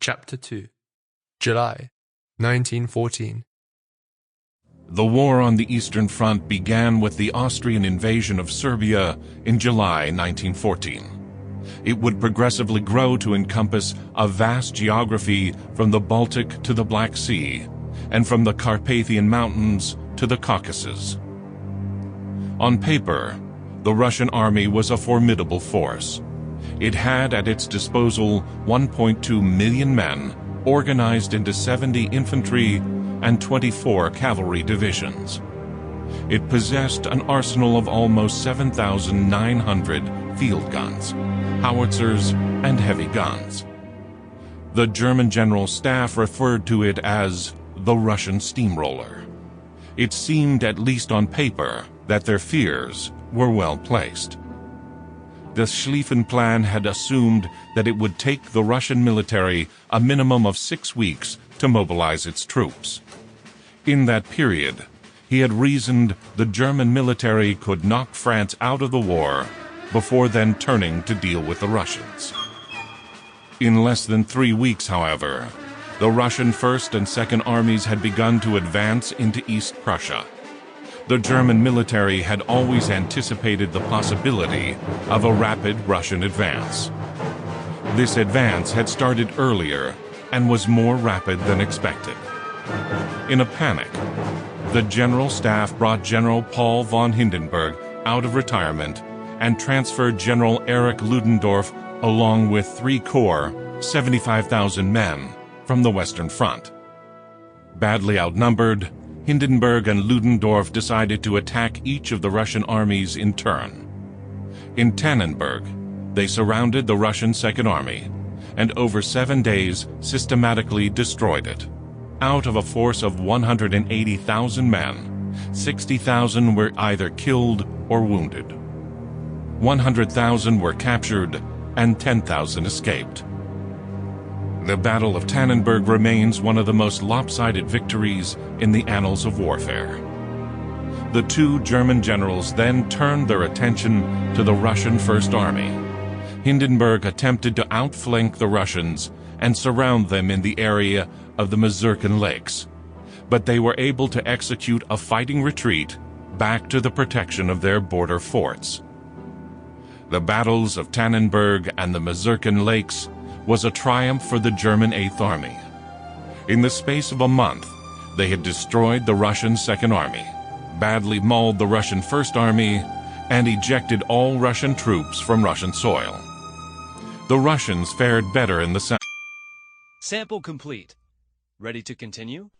Chapter 2. July 1914. The war on the Eastern Front began with the Austrian invasion of Serbia in July 1914. It would progressively grow to encompass a vast geography from the Baltic to the Black Sea, and from the Carpathian Mountains to the Caucasus. On paper, the Russian army was a formidable force. It had at its disposal 1.2 million men, organized into 70 infantry and 24 cavalry divisions. It possessed an arsenal of almost 7,900 field guns, howitzers, and heavy guns. The German General Staff referred to it as the Russian steamroller. It seemed, at least on paper, that their fears were well placed. The Schlieffen Plan had assumed that it would take the Russian military a minimum of 6 weeks to mobilize its troops. In that period, he had reasoned the German military could knock France out of the war before then turning to deal with the Russians. In less than 3 weeks, however, the Russian First and Second Armies had begun to advance into East Prussia. The German military had always anticipated the possibility of a rapid Russian advance. This advance had started earlier and was more rapid than expected. In a panic, the General Staff brought General Paul von Hindenburg out of retirement and transferred General Erich Ludendorff along with 3 corps, 75,000 men, from the Western Front. Badly outnumbered, Hindenburg and Ludendorff decided to attack each of the Russian armies in turn. In Tannenberg, they surrounded the Russian Second Army, and over 7 days systematically destroyed it. Out of a force of 180,000 men, 60,000 were either killed or wounded. 100,000 were captured, and 10,000 escaped. The Battle of Tannenberg remains one of the most lopsided victories in the annals of warfare. The 2 German generals then turned their attention to the Russian First Army. Hindenburg attempted to outflank the Russians and surround them in the area of the Mazurkan Lakes, but they were able to execute a fighting retreat back to the protection of their border forts. The battles of Tannenberg and the Mazurkan Lakes was a triumph for the German Eighth Army. In the space of a month, they had destroyed the Russian Second Army, badly mauled the Russian First Army, and ejected all Russian troops from Russian soil. The Russians fared better in the south. Sample complete. Ready to continue?